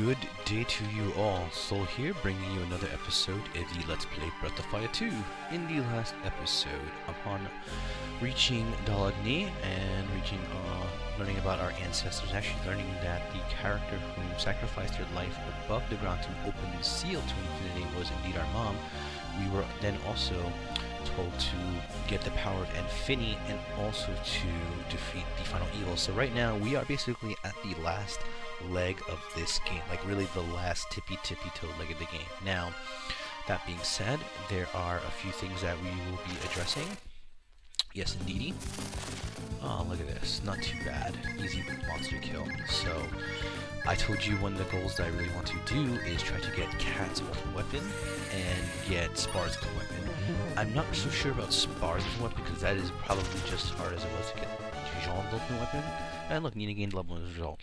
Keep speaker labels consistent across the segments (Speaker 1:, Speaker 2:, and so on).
Speaker 1: Good day to you all. Soul here, bringing you another episode of the Let's Play Breath of Fire 2. In the last episode, upon reaching Dalagni and learning about our ancestors, actually learning that the character whom sacrificed her life above the ground to open the seal to infinity was indeed our mom, we were then also told to get the power of Anfini and also to defeat the final evil. So right now, we are basically at the last leg of this game, like really the last tippy toe leg of the game. Now, that being said, there are a few things that we will be addressing. Yes, indeedy. Oh, look at this. Not too bad. Easy monster kill. So, I told you one of the goals that I really want to do is try to get Cat's ultimate weapon and get Spar's ultimate weapon. I'm not so sure about Spar's ultimate weapon because that is probably just as hard as it was to get Jean's ultimate weapon. And look, Nina gained level as a result.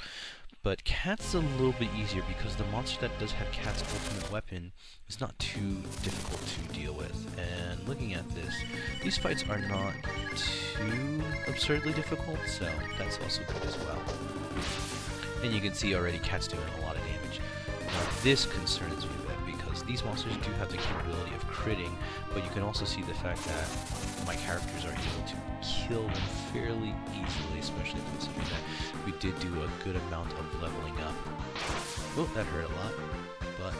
Speaker 1: But Cat's a little bit easier because the monster that does have Cat's ultimate weapon is not too difficult to deal with. And looking at this, these fights are not too absurdly difficult, so that's also good as well. And you can see already Cat's doing a lot of damage. Now this concerns me a bit because these monsters do have the capability of critting, but you can also see the fact that my characters are able to kill them fairly easily, especially considering that we did do a good amount of leveling up. Oh, that hurt a lot, but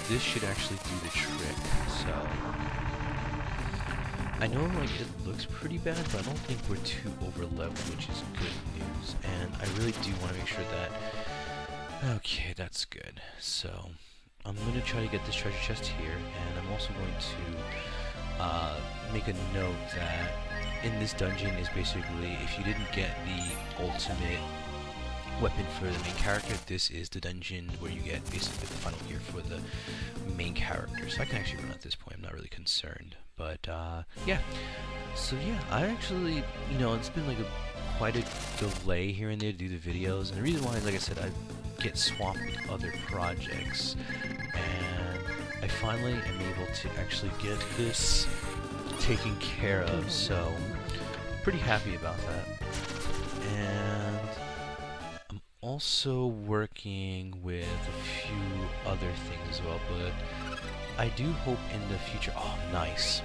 Speaker 1: this should actually do the trick. So I know like it looks pretty bad, but I don't think we're too over leveled, which is good news. And I really do want to make sure that okay, that's good. So I'm going to try to get this treasure chest here, and I'm also going to make a note that in this dungeon is basically, if you didn't get the ultimate weapon for the main character, this is the dungeon where you get basically the final gear for the main character. So I can actually run at this point, I'm not really concerned. But yeah, so yeah, I actually, you know, it's been like quite a delay here and there to do the videos, and the reason why is, like I said, I get swamped with other projects, and I finally am able to actually get this taken care of, so I'm pretty happy about that. And I'm also working with a few other things as well, but I do hope in the future. Oh, nice.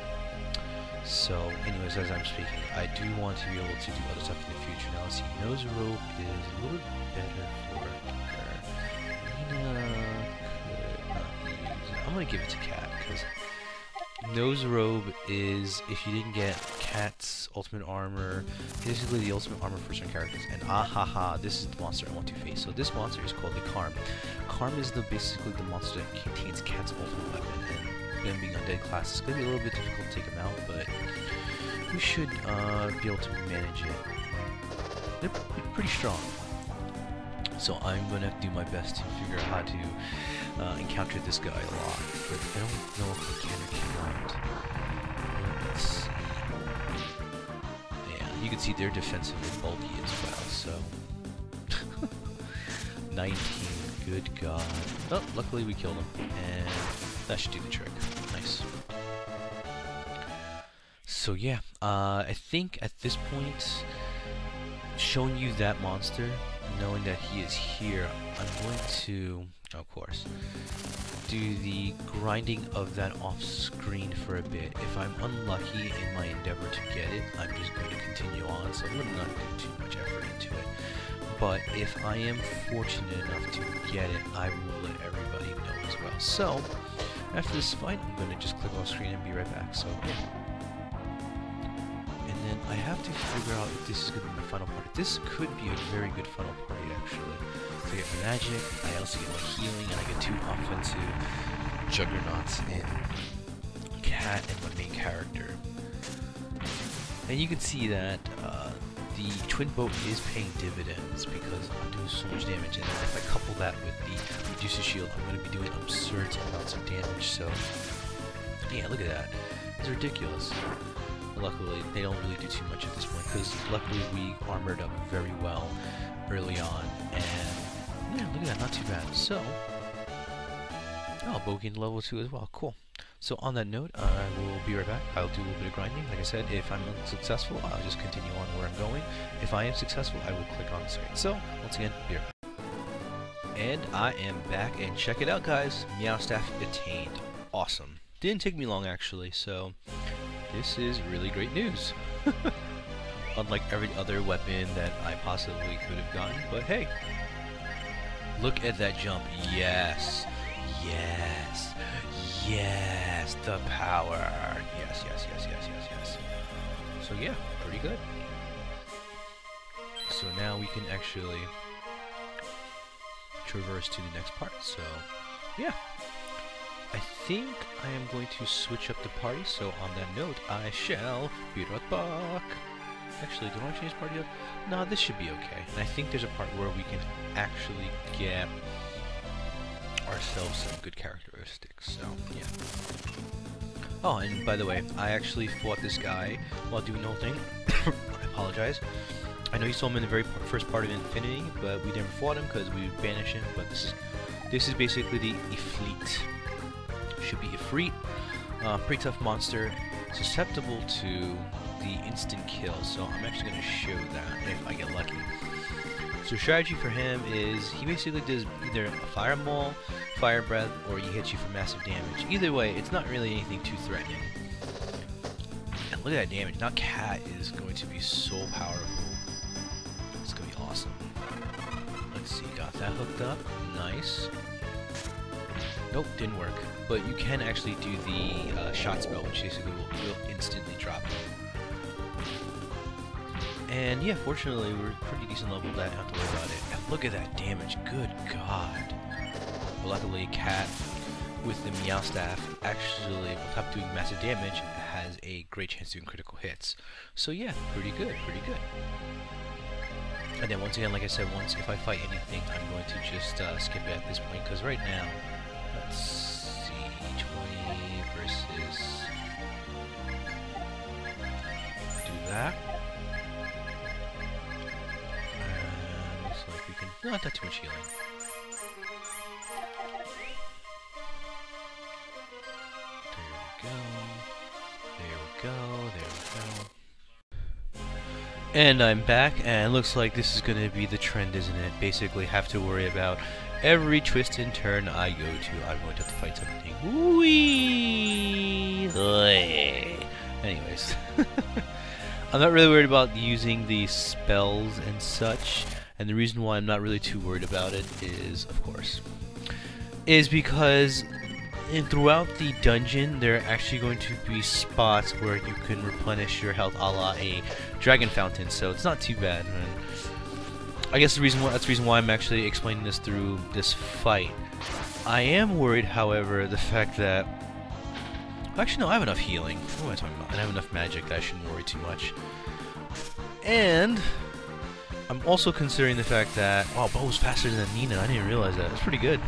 Speaker 1: So, anyways, as I'm speaking, I do want to be able to do other stuff in the future. Now, let's see, Nose Rope is a little better for her. Nina could not use it. I'm gonna give it to Cat, because Nose Robe is, if you didn't get Cat's ultimate armor, basically the ultimate armor for certain characters. And ahaha, this is the monster I want to face. So this monster is called the Karm. Karm is basically the monster that contains Cat's ultimate weapon. And them being undead class, it's going to be a little bit difficult to take him out, but we should be able to manage it. They're pretty strong. So I'm going to do my best to figure out how to encounter this guy a lot, but I don't know if I can or cannot. Let's see. Yeah, you can see they're defensively bulky as well, so 19, good god. Oh, luckily we killed him, and that should do the trick. Nice. So yeah, I think at this point, showing you that monster, knowing that he is here, I'm going to, of course, do the grinding of that off screen for a bit. If I'm unlucky in my endeavor to get it, I'm just going to continue on, so I'm going to not do too much effort into it. But if I am fortunate enough to get it, I will let everybody know as well. So, after this fight, I'm going to just click off screen and be right back, so yeah. And then I have to figure out if this is going to be my final party. This could be a very good final party, actually. So I get my magic, I also get my healing, and I get 2 offensive juggernauts in Cat and my main character. And you can see that the twin boat is paying dividends because I'm doing so much damage, and if I couple that with the reduces shield, I'm going to be doing absurd amounts of damage. So yeah, look at that, it's ridiculous. Luckily, they don't really do too much at this point because luckily we armored up very well early on, and yeah, look at that, not too bad. So, oh, Bo gained level 2 as well, cool. So on that note, I will be right back. I'll do a little bit of grinding. Like I said, if I'm unsuccessful, I'll just continue on where I'm going. If I am successful, I will click on the screen. So, once again, be right back. And I am back, and check it out, guys. Meow Staff attained. Awesome. Didn't take me long, actually, so this is really great news. Unlike every other weapon that I possibly could have gotten, but hey. Look at that jump. Yes. Yes. Yes. The power. Yes, yes, yes, yes, yes, yes. So yeah, pretty good. So now we can actually traverse to the next part. So yeah, I think I am going to switch up the party. So on that note, I shall be right back. Actually, do I want to change party up? No, this should be okay. And I think there's a part where we can actually get ourselves some good characteristics. So yeah. Oh, and by the way, I actually fought this guy while doing the whole thing. I apologize. I know you saw him in the very first part of Anfini, but we never fought him because we banished him. But this is basically the Ifrit. Should be Ifrit. Pretty tough monster, susceptible to the instant kill. So I'm actually going to show that if I get lucky. So strategy for him is he basically does either a fireball, fire breath, or he hits you for massive damage. Either way, it's not really anything too threatening. And look at that damage. Now Cat is going to be so powerful. It's going to be awesome. Let's see, got that hooked up. Nice. Nope, didn't work. But you can actually do the shot spell, which basically will instantly drop it. And yeah, fortunately, we're pretty decent level that I don't have to worry about it. And look at that damage. Good God. But luckily, Cat with the Meow Staff actually, on top of doing massive damage, has a great chance of doing critical hits. So yeah, pretty good, pretty good. And then once again, like I said, if I fight anything, I'm going to just skip it at this point, because right now, let's see, 20 versus... do that. Looks like we can... not that too much healing. There we go, there we go. And I'm back, and it looks like this is going to be the trend, isn't it? Basically have to worry about every twist and turn I go to. I'm going to have to fight something. Whee! Anyways. I'm not really worried about using the spells and such, and the reason why I'm not really too worried about it is, of course, because throughout the dungeon, there are actually going to be spots where you can replenish your health a la a dragon fountain, so it's not too bad. And I guess that's the reason why I'm actually explaining this through this fight. I am worried, however, the fact that... actually, no, I have enough healing. What am I talking about? I have enough magic that I shouldn't worry too much. And I'm also considering the fact that... wow, Bo's faster than Nina. I didn't realize that. That's pretty good.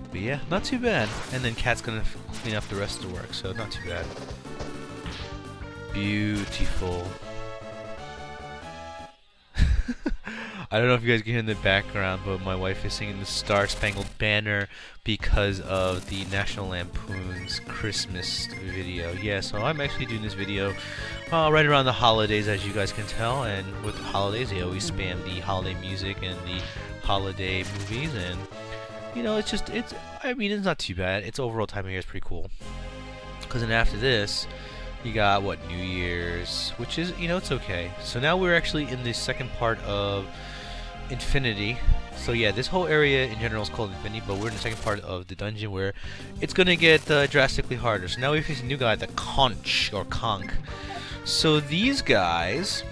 Speaker 1: But yeah, not too bad. And then Cat's gonna clean up the rest of the work, so not too bad. Beautiful. I don't know if you guys can hear in the background, but my wife is singing the Star Spangled Banner because of the National Lampoon's Christmas video. Yeah, so I'm actually doing this video right around the holidays, as you guys can tell, and with the holidays, they always spam the holiday music and the holiday movies, and you know, I mean, it's not too bad. Its overall time of year is pretty cool. Because then after this, you got, what, New Year's, which is, you know, it's okay. So now we're actually in the second part of Infinity. So yeah, this whole area in general is called Infinity, but we're in the second part of the dungeon where it's going to get drastically harder. So now we face a new guy, the Conch, or Conch. So these guys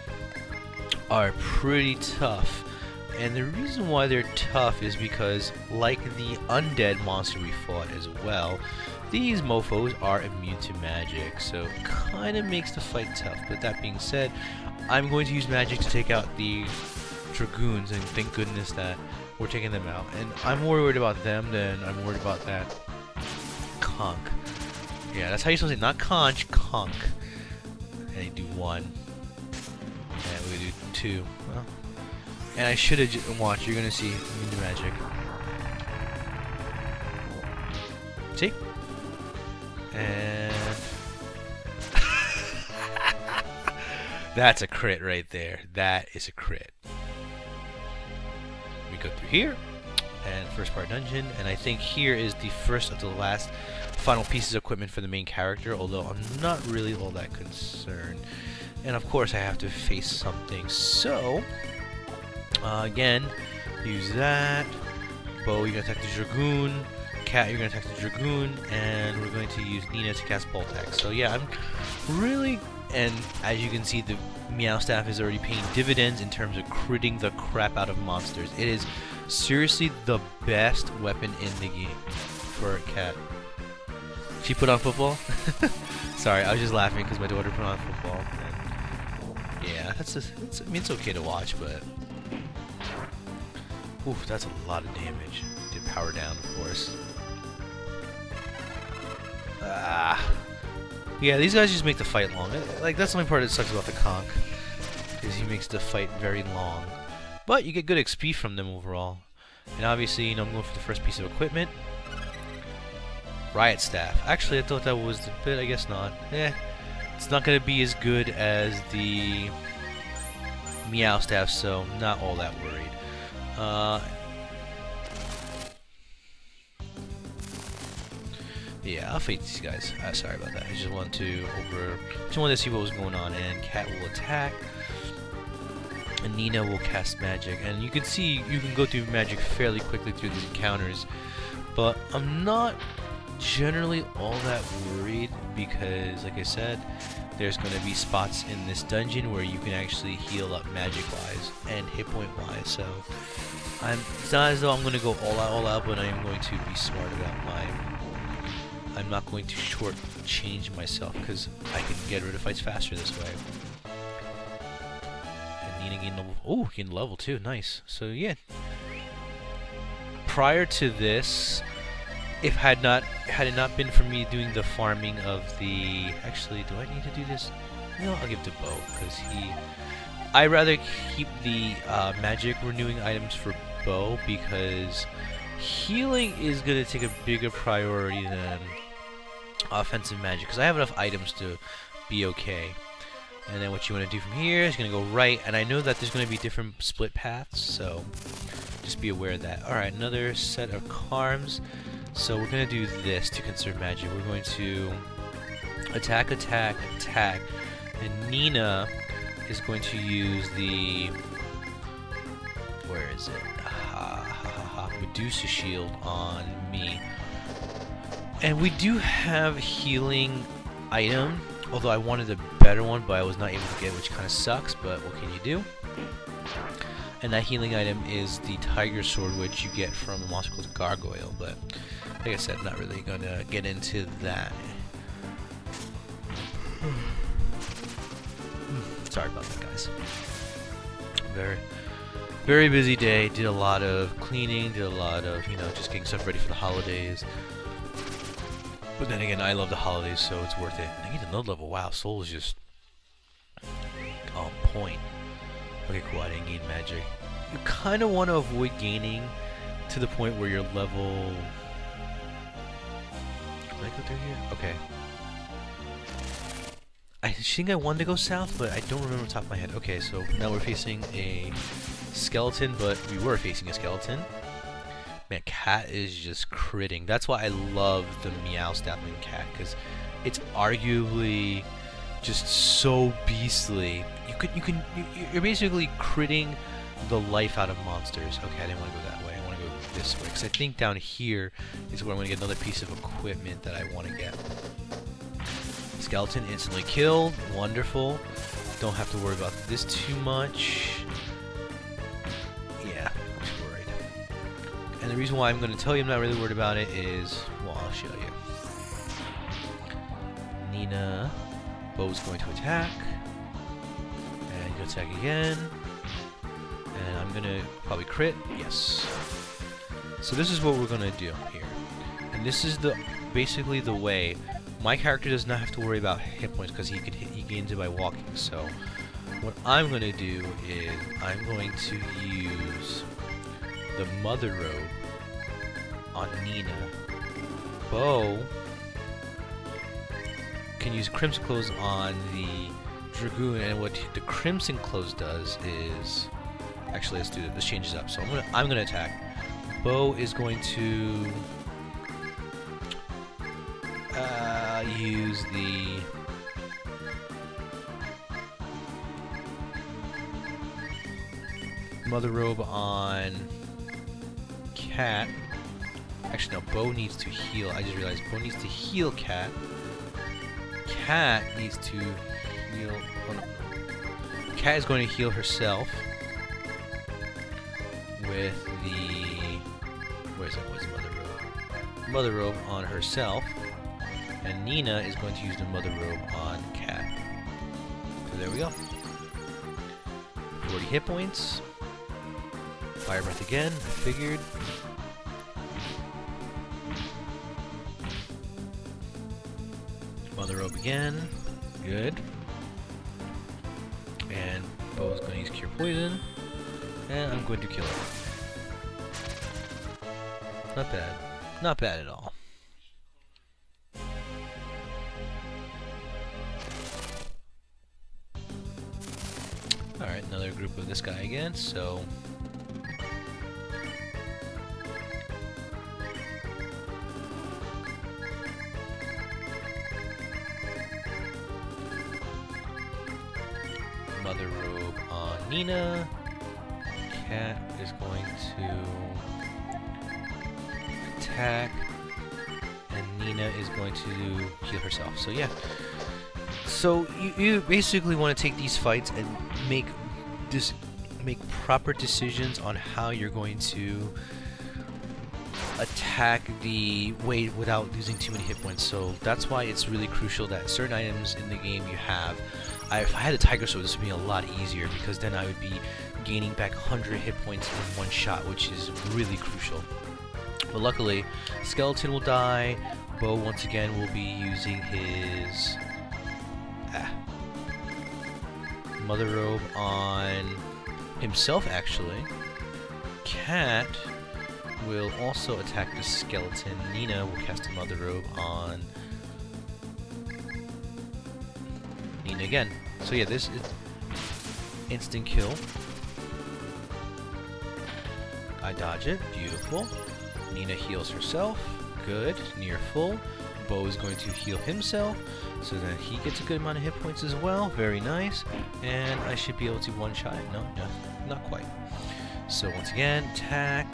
Speaker 1: are pretty tough. And the reason why they're tough is because, like the undead monster we fought as well, these mofos are immune to magic, so it kind of makes the fight tough. But that being said, I'm going to use magic to take out the dragoons, and thank goodness that we're taking them out. And I'm more worried about them than I'm worried about that Conch. Yeah, that's how you're supposed to say, not Conch, Conch. And you do one, and we do two. Well, and I should have watched. You're gonna see the magic. See? And that's a crit right there. That is a crit. go through here, and first part dungeon, and I think here is the first of the last final pieces of equipment for the main character, although I'm not really all that concerned. And of course I have to face something, so again, use that. Bo, you're gonna attack the Dragoon. Cat, you're gonna attack the Dragoon, and we're going to use Nina to cast Bolt Attack. So yeah, I'm really, and as you can see, the Meow Staff is already paying dividends in terms of critting the crap out of monsters. It is seriously the best weapon in the game for a cat. She put on football? Sorry, I was just laughing because my daughter put on football. And yeah, I mean, it's okay to watch, but oof, that's a lot of damage. Did power down, of course. Yeah, these guys just make the fight long. Like, that's the only part that sucks about the conch, is he makes the fight very long. But you get good XP from them overall. And obviously, you know, I'm going for the first piece of equipment. Riot Staff. Actually, I thought that was the bit. I guess not. It's not going to be as good as the Meow Staff, so not all that worried. Yeah, I'll fight these guys. Sorry about that. I just wanted to see what was going on. And Cat will attack, and Nina will cast magic. And you can see you can go through magic fairly quickly through the encounters, but I'm not generally all that worried because, like I said, there's going to be spots in this dungeon where you can actually heal up magic-wise and hit point-wise. So it's not as though I'm going to go all out, but I am going to be smart about my. I'm not going to short-change myself because I can get rid of fights faster this way. And Nina gained level. Oh, gained level too. Nice. So yeah. Prior to this, if had it not been for me doing the farming of the. Actually, do I need to do this? No, I'll give it to Bo because I'd rather keep the magic renewing items for Bo because healing is gonna take a bigger priority than offensive magic because I have enough items to be okay. And then what you want to do from here is going to go right, and I know that there's going to be different split paths, so just be aware of that. Alright, another set of Karms. So we're going to do this to conserve magic. We're going to attack, attack, attack, and Nina is going to use the... where is it? Medusa Shield on me. And we do have healing item, although I wanted a better one, but I was not able to get it, which kind of sucks, but what can you do? And that healing item is the Tiger Sword, which you get from a monster called Gargoyle, but like I said, not really going to get into that. Sorry about that, guys. Very busy day, did a lot of cleaning, did a lot of, you know, just getting stuff ready for the holidays. But then again, I love the holidays, so it's worth it. I get another level. Wow, Soul is just on point. Okay, cool, I didn't gain magic. You kind of want to avoid gaining to the point where you're level... Did I go through here? Okay. I think I wanted to go south, but I don't remember off the top of my head. Okay, so now we're facing a skeleton, but we were facing a skeleton. Man, Cat is just critting. That's why I love the Meow Staff and Cat, because it's arguably just so beastly. You're basically critting the life out of monsters. Okay, I didn't want to go that way. I want to go this way, because I think down here is where I'm going to get another piece of equipment that I want to get. Skeleton instantly killed. Wonderful. Don't have to worry about this too much. Yeah, I'm just worried. And the reason why I'm going to tell you I'm not really worried about it is, well, I'll show you. Nina, Bo's going to attack. And go attack again. And I'm going to probably crit. Yes. So this is what we're going to do here. And this is basically the way. My character does not have to worry about hit points because he gains it by walking. So what I'm going to do is I'm going to use the Mother Robe on Nina. Bo can use Crimson Clothes on the Dragoon, and what the Crimson Clothes does is Actually, let's do it. Let's change this up. So I'm gonna attack. Bo is going to use the Mother Robe on Cat. Actually, no. Bo needs to heal. I just realized Bo needs to heal Cat. Cat needs to heal. Oh no. Cat is going to heal herself with the. Where is it? What's Mother Robe? Mother Robe on herself, and Nina is going to use the Mother Robe on Cat. So there we go. 40 hit points. Fire Breath again. I figured. Mother Robe again. Good. And Bo's going to use Cure Poison. And I'm going to kill her. Not bad. Not bad at all. Alright, another group of this guy again, so... Mother Robe on Nina. Cat is going to attack, and Nina is going to heal herself. So yeah. So you basically want to take these fights and make proper decisions on how you're going to attack the way without losing too many hit points. So that's why it's really crucial that certain items in the game you have. If I had a Tiger Sword, this would be a lot easier because then I would be gaining back 100 hit points in one shot, which is really crucial. But luckily, Skeleton will die. Bo once again will be using his Mother Robe on himself, actually. Cat will also attack the Skeleton. Nina will cast a Mother Robe on Nina again. So yeah, this is instant kill. I dodge it. Beautiful. Nina heals herself. Good. Near full. Bo is going to heal himself, so that he gets a good amount of hit points as well. Very nice. And I should be able to one-shot it. No, not quite. So once again, attack.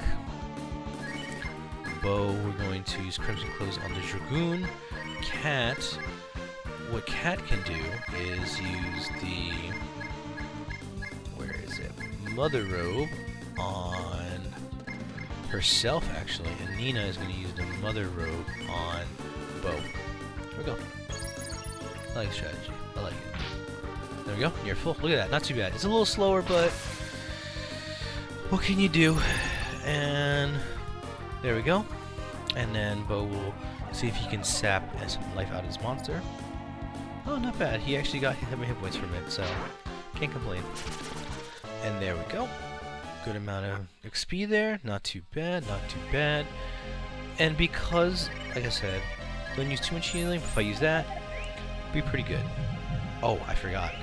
Speaker 1: Bo, we're going to use Crimson Clothes on the Dragoon. Cat. What Cat can do is use the... Where is it? Mother Robe on herself, actually. And Nina is going to use the Mother Robe on Bo. There we go. I like the strategy. I like it. There we go. You're full. Look at that. Not too bad. It's a little slower, but what can you do? And there we go. And then Bo will see if he can sap some life out of his monster. Oh, not bad. He actually got hit points from it, so can't complain. And there we go. Good amount of XP there. Not too bad. Not too bad. And because, like I said, don't use too much healing. If I use that, be pretty good. Oh, I forgot.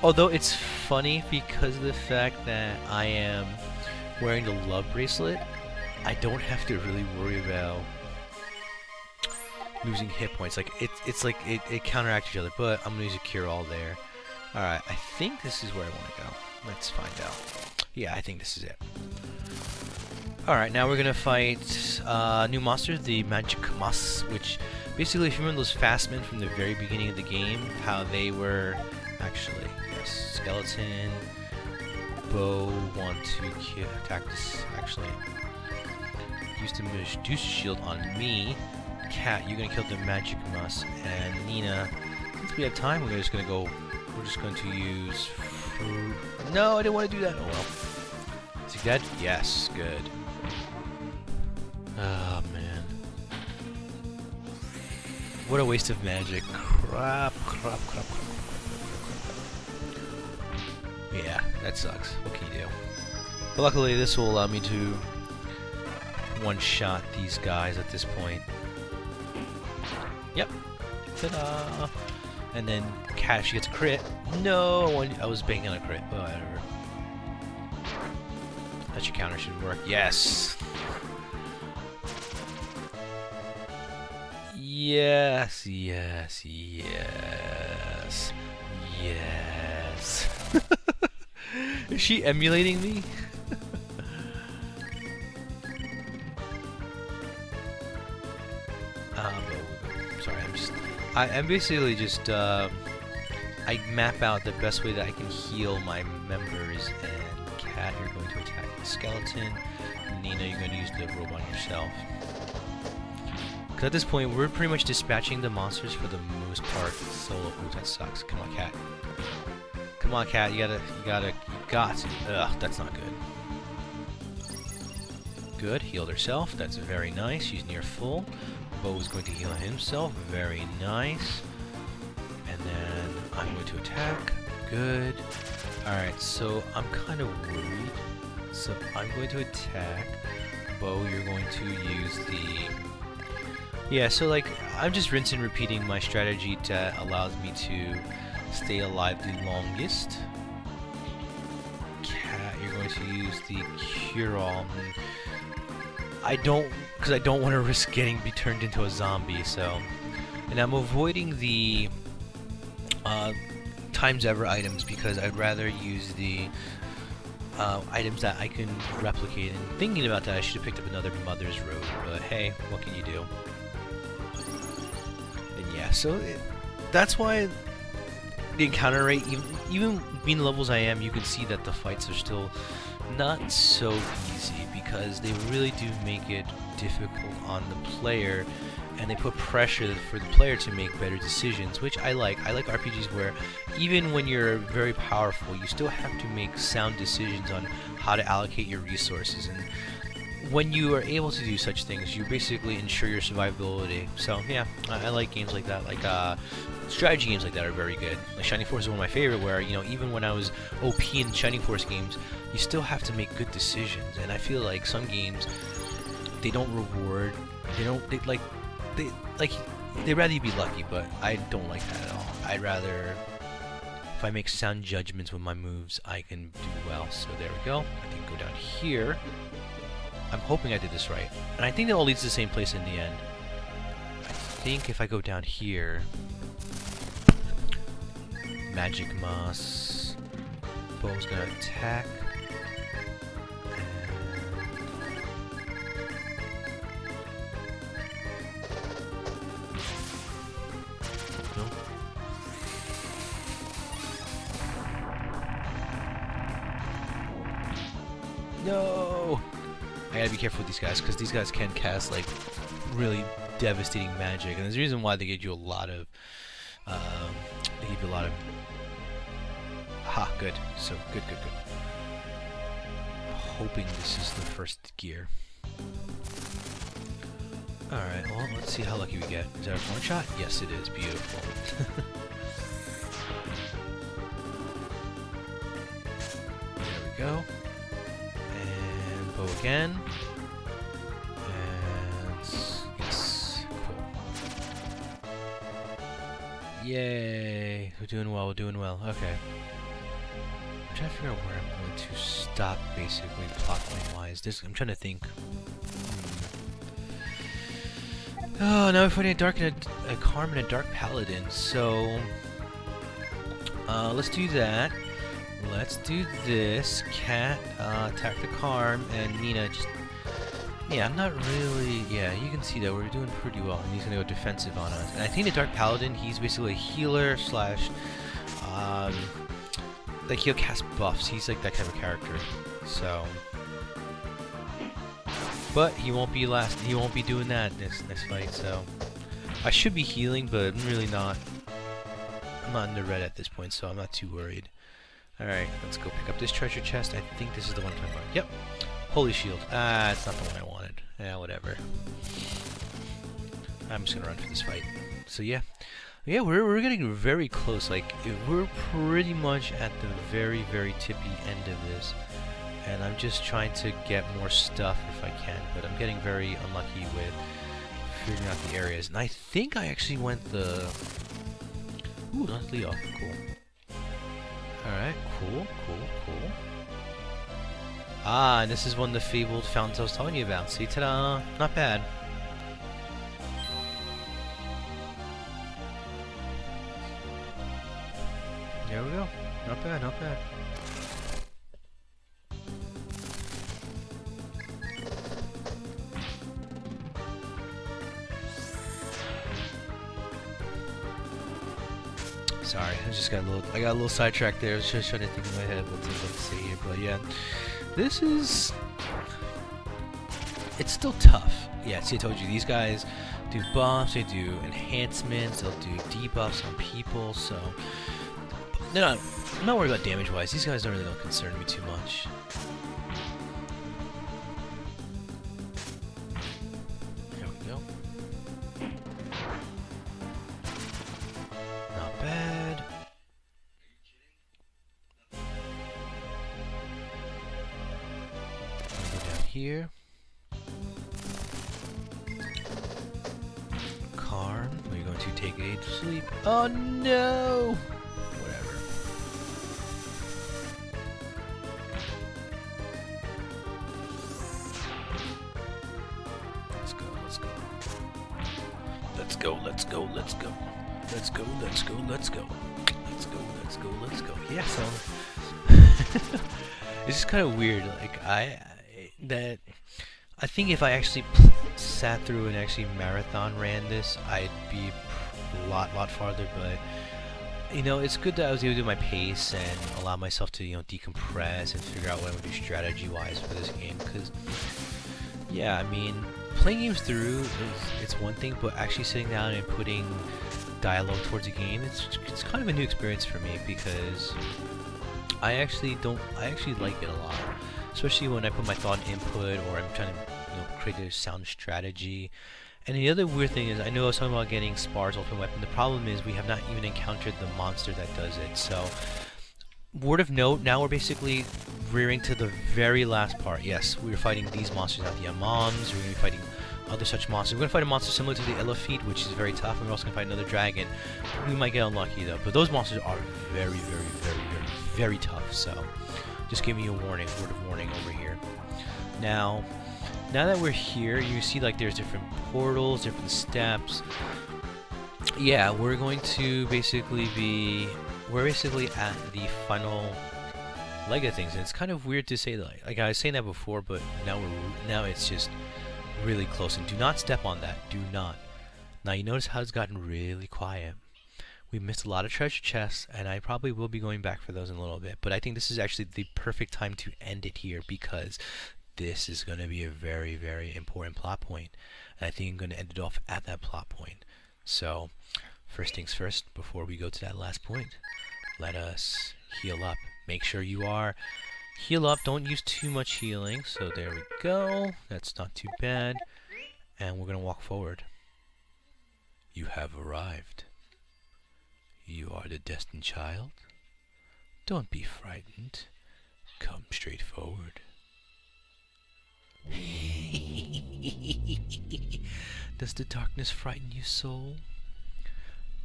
Speaker 1: Although it's funny because of the fact that I am wearing the love bracelet, I don't have to really worry about losing hit points. Like it's like it counteracts each other. But I'm gonna use a cure all there. All right, I think this is where I want to go. Let's find out. Yeah, I think this is it. All right, now we're gonna fight new monster, the Magic Mas, which basically, if you remember those fast men from the very beginning of the game, how they were actually, yes, Skeleton, Bo want to attack this, actually. Use the Medusa Shield on me. Cat, you're gonna kill the Magic Mas, and Nina, since we have time, we're just going to use... No, I didn't want to do that. Oh well. Is he dead? Yes, good. Oh man. What a waste of magic. Crap. Yeah, that sucks. What can you do? But luckily, this will allow me to one-shot these guys at this point. Yep. Ta-da! And then Cat, she gets a crit. No, I was banking on a crit. Whatever. That your counter should work. Yes! Yes, yes, yes, yes. Is she emulating me? Sorry, I'm basically just, I map out the best way that I can heal my members, and Cat, you're going to attack the skeleton. Nina, you're going to use the robot yourself. Because at this point, we're pretty much dispatching the monsters for the most part solo. Ooh, that sucks. Come on, Cat. Come on, Cat. You got to. Ugh, that's not good. Good. Healed herself. That's very nice. She's near full. Bo is going to heal himself. Very nice. And then I'm going to attack. Good. Alright, so I'm kind of worried. So I'm going to attack. Bo, you're going to use the... Yeah, so like, I'm just rinse and repeating my strategy that allows me to stay alive the longest. Cat, you're going to use the cure-all. Because I don't want to risk be turned into a zombie, so... And I'm avoiding the times ever items because I'd rather use the items that I can replicate. And thinking about that, I should have picked up another Mother's Road, but hey, what can you do? And yeah, so that's why the encounter rate, even being the levels I am, you can see that the fights are still not so easy because they really do make it difficult on the player, and they put pressure for the player to make better decisions, which I like. I like RPGs where even when you're very powerful, you still have to make sound decisions on how to allocate your resources, and when you are able to do such things, you basically ensure your survivability. So yeah, I like games like that. Like strategy games like that are very good. Like Shining Force is one of my favorite, where, you know, even when I was OP in Shining Force games, you still have to make good decisions. And I feel like some games, they don't reward, they'd rather you be lucky, but I don't like that at all. I'd rather, if I make sound judgments with my moves, I can do well. So there we go. I think go down here. I'm hoping I did this right. And I think that all leads to the same place in the end. I think if I go down here... Magic Moss... Bo's gonna attack... No! I gotta be careful with these guys, because these guys can cast, like, really devastating magic, and there's a reason why they give you a lot of, ha, good. So, good. Hoping this is the first gear. Alright, well, let's see how lucky we get. Is that a one shot? Yes, it is. Beautiful. There we go. Again, and yes, cool. Yay, we're doing well, okay. I'm trying to figure out where I'm going to stop, basically, plot-wise. I'm trying to think. Oh, now we're fighting a dark and a Karm and a Dark Paladin, so... let's do that. Let's do this. Cat, attack the Karm, and Nina just... Yeah, I'm not really... Yeah, you can see that we're doing pretty well, and he's gonna go defensive on us. And I think the Dark Paladin, he's basically a healer slash... like, he'll cast buffs. He's like that kind of character. So... But he won't be he won't be doing that this fight, so... I should be healing, but I'm really not. I'm not in the red at this point, so I'm not too worried. Alright, let's go pick up this treasure chest. I think this is the one I'm talking about. Yep. Holy shield. Ah, it's not the one I wanted. Yeah, whatever. I'm just gonna run for this fight. So yeah. Yeah, we're getting very close. Like, we're pretty much at the very, very tippy end of this. And I'm just trying to get more stuff if I can. But I'm getting very unlucky with figuring out the areas. And I think I actually went the... Ooh, not lead off. Cool. Alright, cool. Ah, and this is one of the fabled fountains I was telling you about. See, ta-da! Not bad. There we go. Not bad, not bad. Sorry, I got a little sidetracked there. I was just trying to think in my head what to say here, but yeah, it's still tough. Yeah, see, I told you these guys do buffs, they do enhancements, they'll do debuffs on people. So I'm not worried about damage-wise. These guys don't concern me too much. There we go. Not bad. I'll go down here. Karn, are you going to take a sleep? Oh no! Whatever. Let's go, let's go. Let's go, let's go, let's go. Let's go, let's go, let's go. Let's go, let's go, let's go. Yeah, so it's just kind of weird. Like I think if I actually sat through and actually marathon ran this, I'd be a lot farther. But you know, it's good that I was able to do my pace and allow myself to, you know, decompress and figure out what I'm gonna do strategy-wise for this game. Because yeah, I mean, playing games through it's one thing, but actually sitting down and putting dialogue towards a game, it's kind of a new experience for me, because I actually like it a lot, especially when I put my thought input or I'm trying to, you know, create a sound strategy. And the other weird thing is, I know I was talking about getting Spar's ultimate weapon. The problem is we have not even encountered the monster that does it. So, word of note, now we're basically rearing to the very last part. Yes, we were fighting these monsters at the Amons. We're going to be fighting other such monsters. We're going to fight a monster similar to the Elephant, which is very tough. And we're also going to fight another dragon. We might get unlucky though. But those monsters are very tough. So, just give me a warning, word of warning over here. Now that we're here, you see like there's different portals, different steps. Yeah, we're going to basically we're basically at the final leg of things, and it's kind of weird to say that. Like I was saying that before, but now it's just really close. And do not step on that. Do not. Now you notice how it's gotten really quiet. We missed a lot of treasure chests, and I probably will be going back for those in a little bit. But I think this is actually the perfect time to end it here, because this is going to be a very important plot point, and I think I'm going to end it off at that plot point. So, first things first, before we go to that last point, let us heal up. Make sure you are heal up. Don't use too much healing. So there we go. That's not too bad. And we're going to walk forward. You have arrived. You are the destined child. Don't be frightened. Come straight forward. Does the darkness frighten you, soul?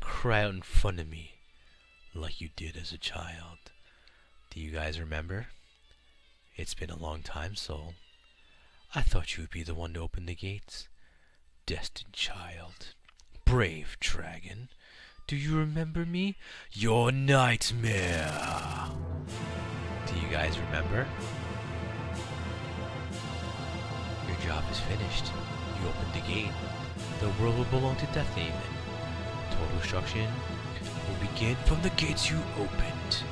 Speaker 1: Cry out in front of me like you did as a child. Do you guys remember? It's been a long time, soul. I thought you would be the one to open the gates. Destined child. Brave dragon. Do you remember me? Your nightmare. Do you guys remember? Your job is finished. You opened the gate. The world will belong to Deathhaven. Total destruction will begin from the gates you opened.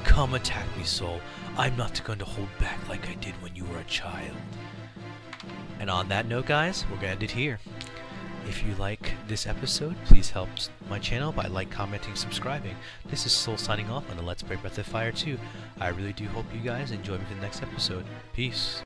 Speaker 1: Come attack me, soul. I'm not going to hold back like I did when you were a child. And on that note, guys, we're going to end it here. If you like this episode, please help my channel by commenting, subscribing. This is Soul signing off on the Let's Play Breath of Fire 2. I really do hope you guys enjoy me for the next episode. Peace.